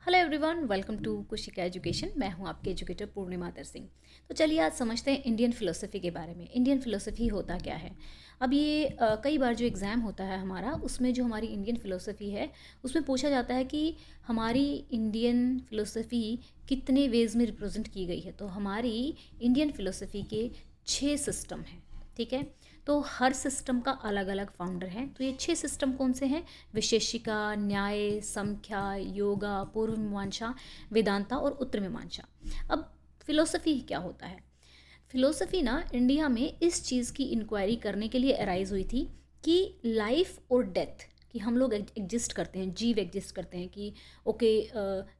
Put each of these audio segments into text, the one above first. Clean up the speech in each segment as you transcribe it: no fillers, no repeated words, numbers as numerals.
Hello everyone, welcome to Kushika Education. मैं हूं आपके एजुकेटर पूर्णिमा दर सिंह। तो चलिए आज समझते हैं इंडियन फ़िलोसफ़ी के बारे में। इंडियन फ़िलोसफ़ी होता क्या है। अब ये कई बार जो एग्ज़ाम होता है हमारा, उसमें जो हमारी इंडियन फ़िलोसफ़ी है उसमें पूछा जाता है कि हमारी इंडियन फ़िलोसफ़ी कितने वेज़ में रिप्रेजेंट की गई है। तो हमारी इंडियन फ़िलोसफ़ी के 6 सिस्टम हैं, ठीक है। तो हर सिस्टम का अलग अलग फाउंडर है। तो ये 6 सिस्टम कौन से हैं? विशेषिका, न्याय, संख्या, योगा, पूर्व मीमांसा, वेदांता और उत्तर मीमांसा। अब फिलोसफी क्या होता है? फिलोसफी ना इंडिया में इस चीज़ की इंक्वायरी करने के लिए अराइज हुई थी कि लाइफ और डेथ, कि हम लोग एग्जिस्ट करते हैं, जीव एग्जिस्ट करते हैं, कि ओके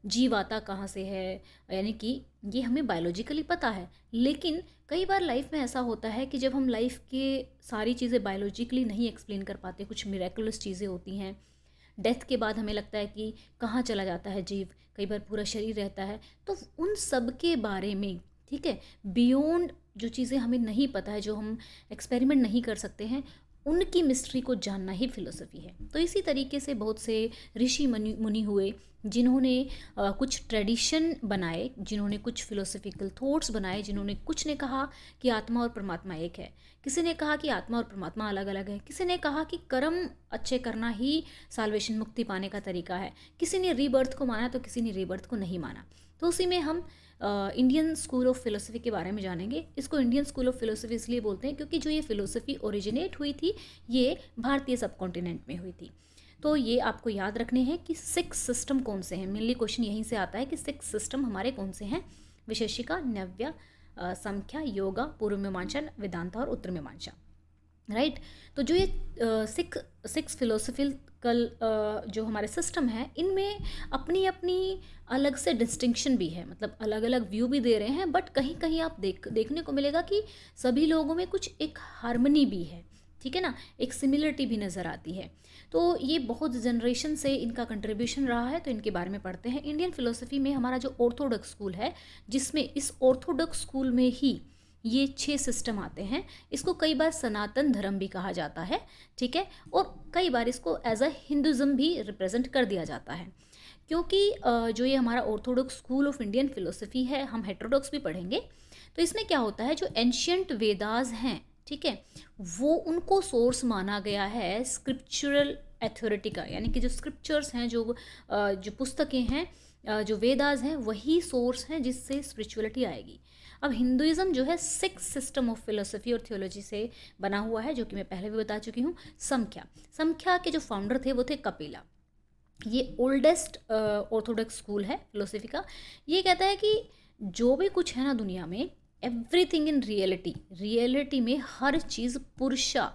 जीव आता कहाँ से है, यानी कि ये हमें बायोलॉजिकली पता है। लेकिन कई बार लाइफ में ऐसा होता है कि जब हम लाइफ के सारी चीज़ें बायोलॉजिकली नहीं एक्सप्लेन कर पाते, कुछ मिरेकुलस चीज़ें होती हैं, डेथ के बाद हमें लगता है कि कहाँ चला जाता है जीव, कई बार पूरा शरीर रहता है। तो उन सब के बारे में, ठीक है, बियॉन्ड जो चीज़ें हमें नहीं पता है, जो हम एक्सपेरिमेंट नहीं कर सकते हैं, उनकी मिस्ट्री को जानना ही फिलोसफी है। तो इसी तरीके से बहुत से ऋषि मुनि हुए जिन्होंने कुछ ट्रेडिशन बनाए, जिन्होंने कुछ फिलोसफिकल थॉट्स बनाए, जिन्होंने कुछ ने कहा कि आत्मा और परमात्मा एक है, किसी ने कहा कि आत्मा और परमात्मा अलग अलग है, किसी ने कहा कि कर्म अच्छे करना ही साल्वेशन, मुक्ति पाने का तरीका है, किसी ने रीबर्थ को माना तो किसी ने रीबर्थ को नहीं माना। तो उसी में हम इंडियन स्कूल ऑफ फिलोसफी के बारे में जानेंगे। इसको इंडियन स्कूल ऑफ फिलोसफी इसलिए बोलते हैं क्योंकि जो ये फिलोसफी ओरिजिनेट हुई थी ये भारतीय सब कॉन्टिनेंट में हुई थी। तो ये आपको याद रखने हैं कि 6 सिस्टम कौन से हैं। मेनली क्वेश्चन यहीं से आता है कि 6 सिस्टम हमारे कौन से हैं। विशेषिका, नव्य, संख्या, योगा, पूर्व मीमांसा, वेदांता और उत्तर मीमांसा, राइट। तो जो ये सिक्स फिलोसफिकल जो हमारे सिस्टम है, इनमें अपनी अपनी अलग से डिस्टिंक्शन भी है, मतलब अलग अलग व्यू भी दे रहे हैं, बट कहीं कहीं आप देखने को मिलेगा कि सभी लोगों में कुछ एक हार्मनी भी है, ठीक है ना, एक सिमिलरिटी भी नज़र आती है। तो ये बहुत जनरेशन से इनका कंट्रीब्यूशन रहा है। तो इनके बारे में पढ़ते हैं। इंडियन फिलोसफी में हमारा जो ऑर्थोडॉक्स स्कूल है, जिसमें इस ऑर्थोडॉक्स स्कूल में ही ये 6 सिस्टम आते हैं। इसको कई बार सनातन धर्म भी कहा जाता है, ठीक है, और कई बार इसको एज अ हिंदुज़म भी रिप्रेजेंट कर दिया जाता है। क्योंकि जो ये हमारा Orthodox school of Indian philosophy है, हम हेट्रोडॉक्स भी पढ़ेंगे। तो इसमें क्या होता है, जो एंशियंट वेदास हैं, ठीक है, वो उनको सोर्स माना गया है स्क्रिप्चुरल अथॉरिटी का, यानी कि जो स्क्रिप्चर्स हैं, जो पुस्तकें हैं, जो वेदास हैं, वही सोर्स हैं जिससे स्पिरिचुअलिटी आएगी। अब हिंदुइज्म जो है 6 सिस्टम ऑफ फिलोसफी और थियोलॉजी से बना हुआ है, जो कि मैं पहले भी बता चुकी हूँ। संख्या के जो फाउंडर थे वो थे कपिला। ये ओल्डेस्ट ऑर्थोडॉक्स स्कूल है फिलोसफी का। ये कहता है कि जो भी कुछ है ना दुनिया में, एवरीथिंग इन रियलिटी में हर चीज़ पुरुषा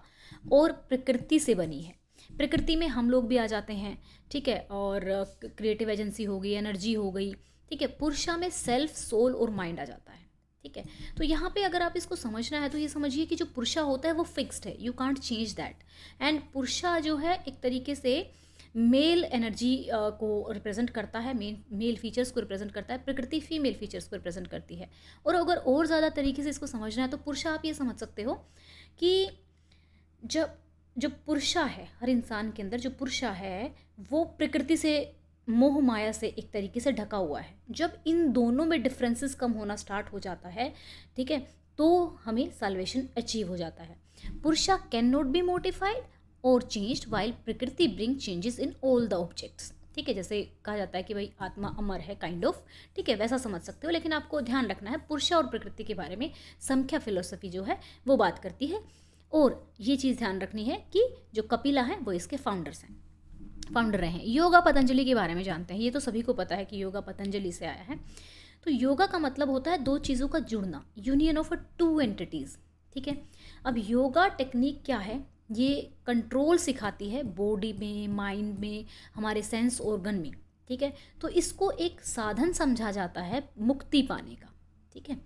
और प्रकृति से बनी है। प्रकृति में हम लोग भी आ जाते हैं, ठीक है, और क्रिएटिव एजेंसी हो गई, एनर्जी हो गई, ठीक है। पुरुषा में सेल्फ, सोल और माइंड आ जाता है, ठीक है। तो यहाँ पे अगर आप इसको समझना है तो ये समझिए कि जो पुरुषा होता है वो फिक्स्ड है, you can't change that. And पुरुषा जो है एक तरीके से मेल एनर्जी को रिप्रेजेंट करता है, मेल फीचर्स को रिप्रेजेंट करता है, प्रकृति फीमेल फीचर्स को रिप्रेजेंट करती है। और अगर और ज़्यादा तरीके से इसको समझना है तो पुरुषा आप ये समझ सकते हो कि जब जो पुरुषा है, हर इंसान के अंदर जो पुरुषा है वो प्रकृति से, मोह माया से एक तरीके से ढका हुआ है। जब इन दोनों में डिफरेंसेस कम होना स्टार्ट हो जाता है, ठीक है, तो हमें साल्वेशन अचीव हो जाता है। पुरुषा कैन नॉट बी मोडिफाइड और चेंज्ड वाइल प्रकृति bring changes in all the objects, ठीक है। जैसे कहा जाता है कि भाई आत्मा अमर है, काइंड ऑफ, ठीक है, वैसा समझ सकते हो। लेकिन आपको ध्यान रखना है पुरुषा और प्रकृति के बारे में संख्या फिलोसफी जो है वो बात करती है। और ये चीज़ ध्यान रखनी है कि जो कपिला है वो इसके फाउंडर रहे हैं। योगा पतंजलि के बारे में जानते हैं। ये तो सभी को पता है कि योगा पतंजलि से आया है। तो योगा का मतलब होता है दो चीज़ों का जुड़ना, union of a two entities, ठीक है। अब योगा टेक्निक क्या है, ये कंट्रोल सिखाती है बॉडी में, माइंड में, हमारे सेंस ऑर्गन में, ठीक है। तो इसको एक साधन समझा जाता है मुक्ति पाने का, ठीक है।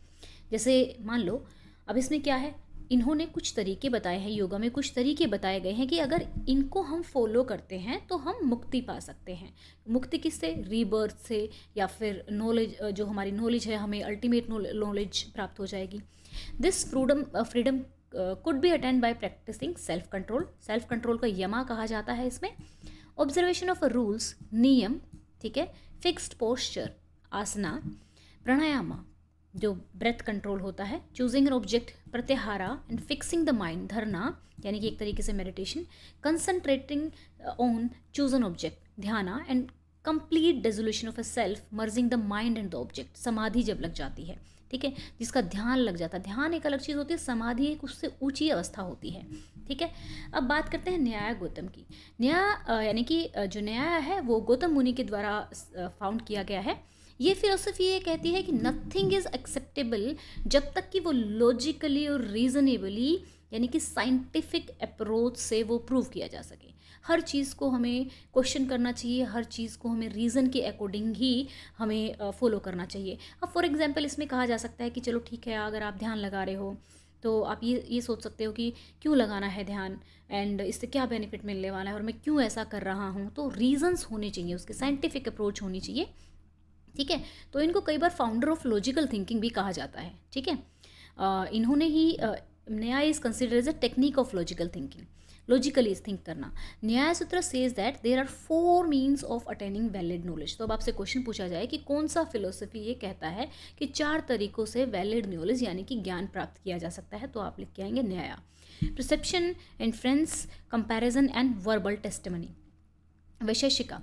जैसे मान लो अब इसमें क्या है, इन्होंने कुछ तरीके बताए हैं, योगा में कुछ तरीके बताए गए हैं कि अगर इनको हम फॉलो करते हैं तो हम मुक्ति पा सकते हैं। मुक्ति किससे? रीबर्थ से, या फिर नॉलेज, जो हमारी नॉलेज है, हमें अल्टीमेट नॉलेज प्राप्त हो जाएगी। This freedom could be attend by practicing self control. Self control का यमा कहा जाता है इसमें। ऑब्जर्वेशन ऑफ रूल्स, नियम, ठीक है। फिक्स्ड पोस्चर आसना, प्राणायामा जो ब्रेथ कंट्रोल होता है, choosing an object pratyahara and fixing the mind dharana यानी कि एक तरीके से meditation, concentrating on choose an object dhyana and complete dissolution of a self merging the mind and the object samadhi जब लग जाती है, ठीक है, जिसका ध्यान लग जाता है। ध्यान एक अलग चीज़ होती है, समाधि एक उससे ऊंची अवस्था होती है, ठीक है। अब बात करते हैं न्याय गौतम की। न्याय यानी कि जो न्याय है वो गौतम मुनि के द्वारा फाउंड किया गया है। ये फिलोसफी ये कहती है कि नथिंग इज़ एक्सेप्टेबल जब तक कि वो लॉजिकली और रीजनेबली यानी कि साइंटिफिक अप्रोच से वो प्रूव किया जा सके। हर चीज़ को हमें क्वेश्चन करना चाहिए, हर चीज़ को हमें रीज़न के अकॉर्डिंग ही हमें फॉलो करना चाहिए। अब फॉर एग्जांपल इसमें कहा जा सकता है कि चलो ठीक है, अगर आप ध्यान लगा रहे हो तो आप ये सोच सकते हो कि क्यों लगाना है ध्यान एंड इससे क्या बेनिफिट मिलने वाला है और मैं क्यों ऐसा कर रहा हूँ। तो रीजंस होने चाहिए, उसके साइंटिफिक अप्रोच होनी चाहिए, ठीक है। तो इनको कई बार फाउंडर ऑफ लॉजिकल थिंकिंग भी कहा जाता है, ठीक है। इन्होंने ही Nyaya is consider as a technique of logical thinking, logically think करना। Nyaya Sutra says that there are 4 means of attaining valid knowledge. तो अब आपसे क्वेश्चन पूछा जाए कि कौन सा फिलोसफी ये कहता है कि 4 तरीकों से वैलिड नॉलेज यानी कि ज्ञान प्राप्त किया जा सकता है, तो आप लिख के आएंगे न्याय। Perception, inference, comparison and verbal testimony. Vaisheshika,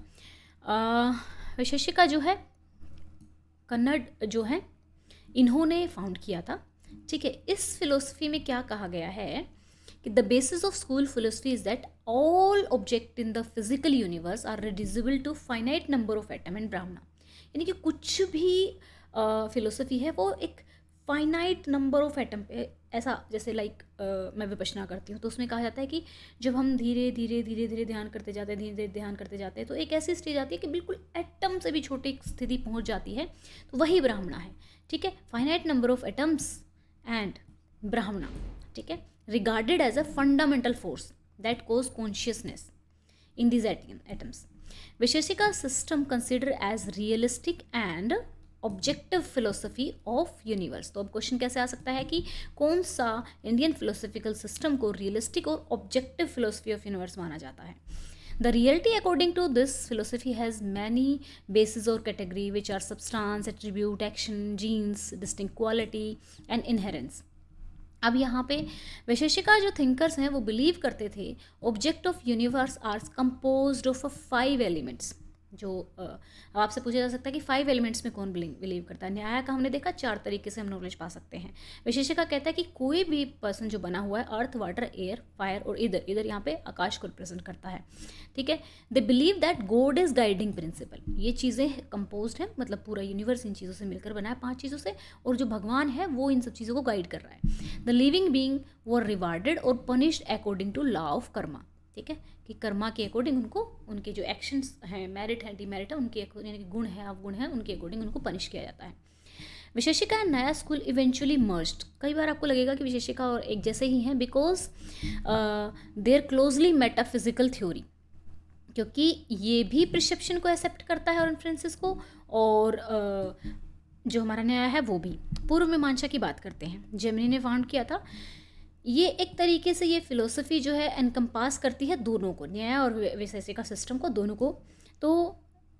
Vaisheshika जो है कन्नड़ जो है इन्होंने फाउंड किया था, ठीक है। इस फिलोसफी में क्या कहा गया है कि the basis of school philosophy is that all object in the physical universe are reducible to finite number of atom and Brahmana. यानी कि कुछ भी फिलोसफी है वो एक फाइनाइट नंबर ऑफ एटम पे, ऐसा जैसे लाइक मैं विपश्यना करती हूँ तो उसमें कहा जाता है कि जब हम धीरे धीरे धीरे धीरे ध्यान करते जाते हैं, धीरे धीरे ध्यान करते जाते हैं, तो एक ऐसी स्टेज आती है कि बिल्कुल एटम से भी छोटी स्थिति पहुँच जाती है, तो वही ब्राह्मणा है, ठीक है। Finite number of atoms and ब्राह्मणा, ठीक है, regarded as a fundamental force that cause consciousness in these atoms. Vaisheshika system considered as realistic and objective philosophy of universe. तो अब क्वेश्चन कैसे आ सकता है कि कौन सा इंडियन फिलोसफिकल सिस्टम को रियलिस्टिक और ऑब्जेक्टिव फिलोसफी ऑफ यूनिवर्स माना जाता है। The reality according to this philosophy has many bases or category which are substance, attribute, action, genes, distinct quality and inherence. अब यहाँ पे वैशेषिका जो थिंकर्स हैं वो बिलीव करते थे object of universe are composed of 5 elements. जो अब आपसे पूछा जा सकता है कि 5 एलिमेंट्स में कौन बिलीव करता है। न्याय का हमने देखा 4 तरीके से हम नॉलेज पा सकते हैं। वैशेषिका कहता है कि कोई भी पर्सन जो बना हुआ है अर्थ, वाटर, एयर, फायर और इधर यहाँ पे आकाश को रिप्रेजेंट करता है, ठीक है। They believe that God is guiding principal. ये चीज़ें कंपोज्ड हैं, मतलब पूरा यूनिवर्स इन चीज़ों से मिलकर बना है, 5 चीज़ों से, और जो भगवान है वो इन सब चीज़ों को गाइड कर रहा है। The living being were rewarded और punished according to law of karma, ठीक है, कि कर्मा के अकॉर्डिंग उनको उनके जो एक्शंस हैं, मेरिट है, डिमेरिट है, उनके यानी कि गुण है, अवगुण है, उनके अकॉर्डिंग उनको पनिश किया जाता है। विशेषिका एंड नया स्कूल इवेंचुअली मर्ज्ड। कई बार आपको लगेगा कि विशेषिका और एक जैसे ही हैं because they're closely metaphysical theory, क्योंकि ये भी परसेप्शन को एक्सेप्ट करता है और इन्फ्रेंसेस को, और जो हमारा न्याय है वो भी। पूर्व मीमांसा की बात करते हैं, जेमिनी ने फाउंड किया था। ये एक तरीके से ये फिलोसफी जो है एनकम्पास करती है दोनों को, न्याय और वैशेषिका सिस्टम को, दोनों को। तो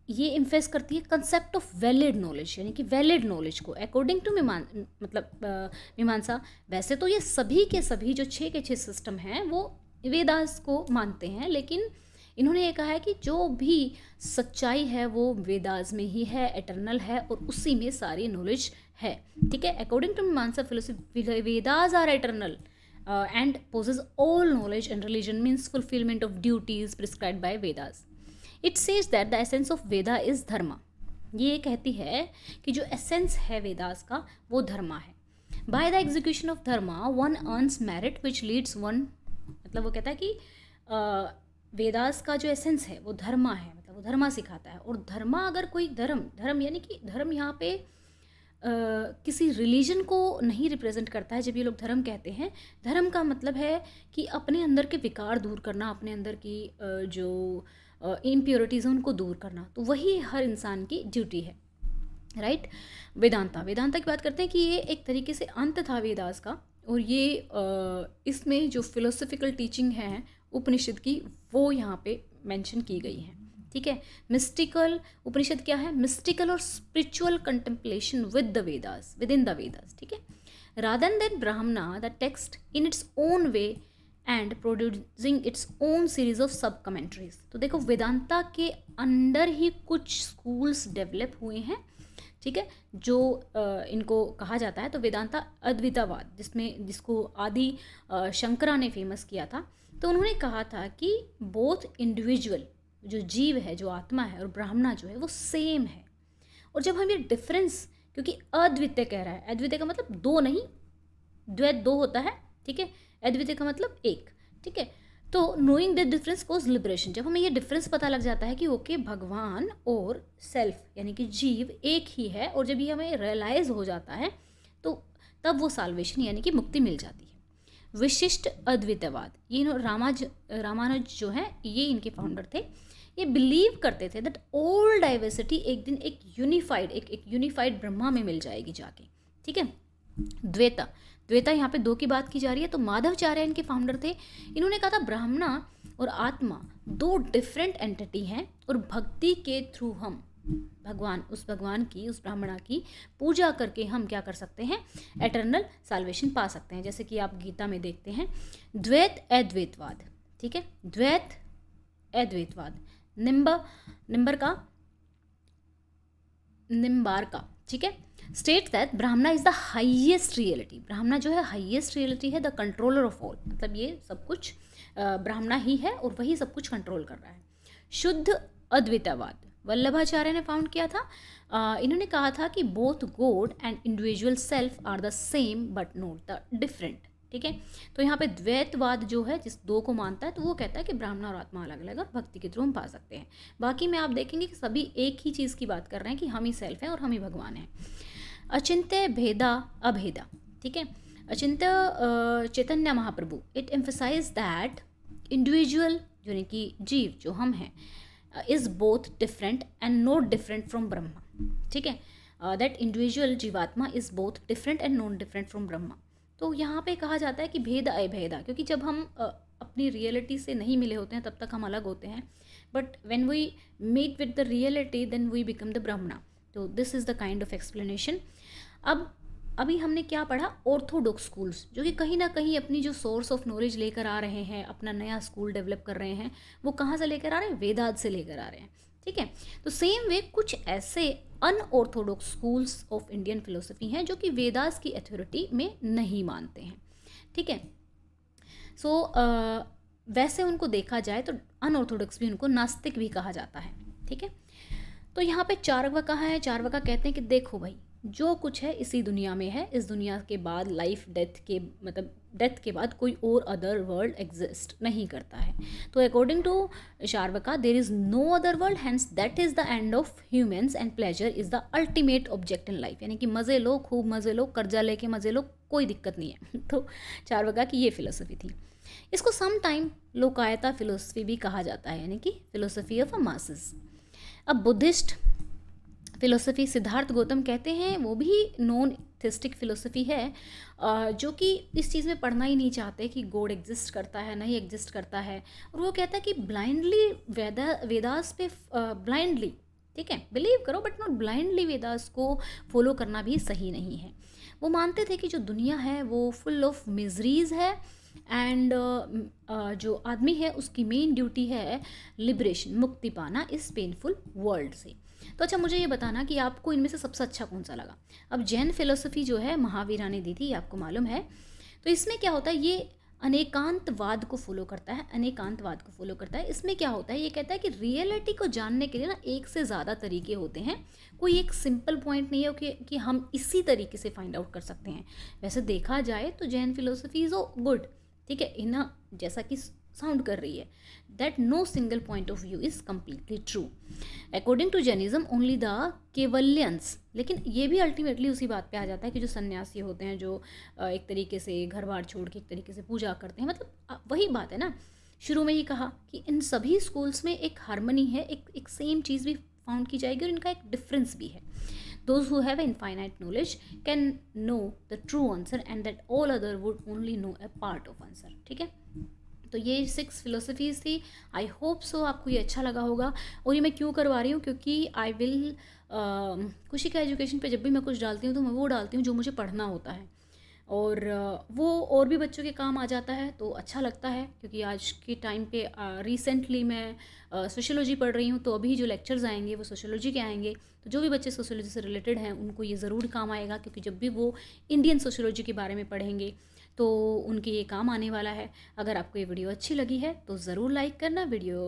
ये इम्फेस करती है कंसेप्ट ऑफ वैलिड नॉलेज, यानी कि वैलिड नॉलेज को अकॉर्डिंग टू मीमांसा। वैसे तो ये सभी के सभी जो 6 के 6 सिस्टम हैं वो वेदास को मानते हैं, लेकिन इन्होंने ये कहा है कि जो भी सच्चाई है वो वेदास में ही है, एटर्नल है, और उसी में सारी नॉलेज है, ठीक है। According to Mimamsa philosophy Vedas are eternal and possess all knowledge, and religion means fulfillment of duties prescribed by Vedas. It says that the essence of Veda is dharma. ये कहती है कि जो एसेंस है वेदास का वो धर्मा है। By the execution of dharma one earns merit which leads one, मतलब वो कहता है कि वेदास का जो एसेंस है वो धर्मा है, मतलब वो धर्मा सिखाता है। और धर्मा अगर कोई धर्म यानी कि धर्म यहाँ पे किसी रिलीजन को नहीं रिप्रेजेंट करता है। जब ये लोग धर्म कहते हैं, धर्म का मतलब है कि अपने अंदर के विकार दूर करना, अपने अंदर की जो इम्प्योरिटीज़ हैं उनको दूर करना, तो वही हर इंसान की ड्यूटी है, राइट। वेदांता की बात करते हैं कि ये एक तरीके से अंत था वेदास का, और ये इसमें जो फिलोसफिकल टीचिंग है उपनिषद की वो यहाँ पे मेंशन की गई है, ठीक है। मिस्टिकल उपनिषद क्या है? मिस्टिकल और spiritual contemplation with the Vedas, with in the Vedas, ठीक है। रादर देन ब्राह्मणा the text in its own way and producing its own series of सब कमेंट्रीज। तो देखो वेदांता के अंडर ही कुछ स्कूल्स डेवलप हुए हैं, ठीक है, जो इनको कहा जाता है। तो वेदांता अद्वैतवाद, जिसको आदि शंकरा ने फेमस किया था, तो उन्होंने कहा था कि बोथ इंडिविजुअल जो जीव है, जो आत्मा है, और ब्राह्मणा जो है वो सेम है। और जब हम ये डिफरेंस, क्योंकि अद्वितीय कह रहा है, अद्वितीय का मतलब दो नहीं, द्वैत दो होता है, ठीक है, अद्वितीय का मतलब एक, ठीक है। तो knowing the difference cause liberation, जब हमें ये डिफरेंस पता लग जाता है कि ओके भगवान और सेल्फ यानी कि जीव एक ही है, और जब ये हमें रियलाइज हो जाता है तो तब वो साल्वेशन यानी कि मुक्ति मिल जाती है। विशिष्ट अद्वैतवाद, ये रामानुज जो है ये इनके फाउंडर थे। ये बिलीव करते थे दैट ऑल डाइवर्सिटी एक दिन एक यूनिफाइड ब्रह्मा में मिल जाएगी जाके, ठीक है। द्वैता यहाँ पे दो की बात की जा रही है। तो माधवाचार्य इनके फाउंडर थे। इन्होंने कहा था ब्राह्मणा और आत्मा दो डिफरेंट एंटिटी हैं, और भक्ति के थ्रू हम उस ब्राह्मणा की पूजा करके हम क्या कर सकते हैं? एटर्नल साल्वेशन पा सकते हैं। जैसे कि आप गीता में देखते हैं द्वैत अद्वैतवाद, ठीक है, द्वैत अद्वैतवाद, निम्बार का, ठीक है, स्टेट दैट ब्राह्मणा इज द हाईएस्ट रियलिटी। ब्राह्मणा जो है हाईएस्ट रियलिटी है, द कंट्रोलर ऑफ ऑल, मतलब ये सब कुछ ब्राह्मणा ही है और वही सब कुछ कंट्रोल कर रहा है। शुद्ध अद्वैतवाद वल्लभाचार्य ने फाउंड किया था। इन्होंने कहा था कि both God and individual self are the same but not the different, ठीक है। तो यहाँ पे द्वैतवाद जो है, जिस दो को मानता है, तो वो कहता है कि ब्राह्मण और आत्मा अलग अलग और भक्ति के थ्रू हम पा सकते हैं। बाकी में आप देखेंगे कि सभी एक ही चीज़ की बात कर रहे हैं कि हम ही सेल्फ हैं और हम ही भगवान हैं। अचिंत्य भेदा अभेदा, ठीक है, अचिंत्य Chaitanya Mahaprabhu, it emphasise that individual यानी कि जीव जो हम हैं is both different and not different from Brahma, ठीक है, दैट इंडिविजुअल जीवात्मा is both different and not different from Brahma. तो यहाँ पे कहा जाता है कि भेद अभेदा, क्योंकि जब हम अपनी रियलिटी से नहीं मिले होते हैं तब तक हम अलग होते हैं, but when we meet with the reality then we become the Brahmana. तो this is the kind of explanation. अभी हमने क्या पढ़ा? ऑर्थोडॉक्स स्कूल्स, जो कि कहीं ना कहीं अपनी जो सोर्स ऑफ नॉलेज लेकर आ रहे हैं, अपना नया स्कूल डेवलप कर रहे हैं, वो कहाँ से लेकर आ रहे हैं? वेदांत से लेकर आ रहे हैं, ठीक है। तो सेम वे कुछ ऐसे unorthodox schools of Indian philosophy हैं जो कि वेदास की अथॉरिटी में नहीं मानते हैं, ठीक है। सो वैसे उनको देखा जाए तो अनऑर्थोडॉक्स भी, उनको नास्तिक भी कहा जाता है, ठीक है। तो यहाँ पे चार्वाका कहाँ है? चार्वाका कहते हैं कि देखो भाई, जो कुछ है इसी दुनिया में है, इस दुनिया के बाद लाइफ डेथ के बाद कोई और अदर वर्ल्ड एग्जिस्ट नहीं करता है। तो according to Charvaka there is no other world, hence that is the end of humans and pleasure is the ultimate object in life, यानी कि मज़े लो, खूब मज़े लो, कर्जा लेके मज़े लो, कोई दिक्कत नहीं है। तो चार्वाका की ये फिलोसफी थी। इसको सम टाइम लोकायता फिलोसफी भी कहा जाता है, यानी कि फिलोसफी ऑफ अ मासेस। अब बुद्धिस्ट फिलोसफी सिद्धार्थ गौतम कहते हैं वो भी नॉन थिस्टिक फिलोसफी है, जो कि इस चीज़ में पढ़ना ही नहीं चाहते कि गॉड एग्जिस्ट करता है नहीं एग्जिस्ट करता है। और वो कहता है कि ब्लाइंडली वेदास पे ब्लाइंडली, ठीक है, बिलीव करो बट नॉट ब्लाइंडली वेदास को फॉलो करना भी सही नहीं है। वो मानते थे कि जो दुनिया है वो फुल ऑफ मिजरीज है, एंड जो आदमी है उसकी मेन ड्यूटी है लिबरेशन, मुक्ति पाना इस पेनफुल वर्ल्ड से। तो अच्छा, मुझे ये बताना कि आपको इनमें से सबसे अच्छा कौन सा लगा। अब जैन फिलोसफी जो है महावीरा ने दी थी, आपको मालूम है। तो इसमें क्या होता है, ये अनेकांतवाद को फॉलो करता है। इसमें क्या होता है, ये कहता है कि रियलिटी को जानने के लिए ना एक से ज़्यादा तरीके होते हैं, कोई एक सिंपल पॉइंट नहीं है कि हम इसी तरीके से फाइंड आउट कर सकते हैं। वैसे देखा जाए तो जैन फिलोसफी इज़ गुड, ठीक है, इन जैसा कि साउंड कर रही है, that no single point of view is completely true according to Jainism only the Kevalins. लेकिन ये भी अल्टीमेटली उसी बात पे आ जाता है कि जो सन्यासी होते हैं, जो एक तरीके से घर बार छोड़ के एक तरीके से पूजा करते हैं, मतलब वही बात है ना, शुरू में ही कहा कि इन सभी स्कूल्स में एक हार्मनी है, एक सेम चीज़ भी फाउंड की जाएगी और इनका एक डिफरेंस भी है। Those who have infinite knowledge can know the true answer and that all other would only know a part of answer, ठीक है। तो ये 6 फ़िलोसफ़ीज़ थी। आई होप सो आपको ये अच्छा लगा होगा। और ये मैं क्यों करवा रही हूँ, क्योंकि आई विल खुशी का एजुकेशन पे जब भी मैं कुछ डालती हूँ तो मैं वो डालती हूँ जो मुझे पढ़ना होता है, और वो और भी बच्चों के काम आ जाता है तो अच्छा लगता है। क्योंकि आज के टाइम पे रिसेंटली मैं सोशियोलॉजी पढ़ रही हूँ, तो अभी जो लेक्चर्स आएंगे वो सोशियोलॉजी के आएंगे। तो जो भी बच्चे सोशियोलॉजी से रिलेटेड हैं उनको ये ज़रूर काम आएगा, क्योंकि जब भी वो इंडियन सोशियोलॉजी के बारे में पढ़ेंगे तो उनके ये काम आने वाला है। अगर आपको ये वीडियो अच्छी लगी है तो ज़रूर लाइक करना, वीडियो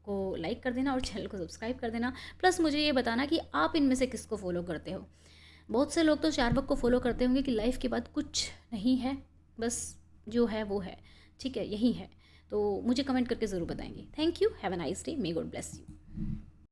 को लाइक कर देना और चैनल को सब्सक्राइब कर देना। प्लस मुझे ये बताना कि आप इनमें से किसको फॉलो करते हो। बहुत से लोग तो चारवाक को फॉलो करते होंगे कि लाइफ के बाद कुछ नहीं है, बस जो है वो है, ठीक है, यही है। तो मुझे कमेंट करके ज़रूर बताएंगे। Thank you, have a nice day, may God bless you.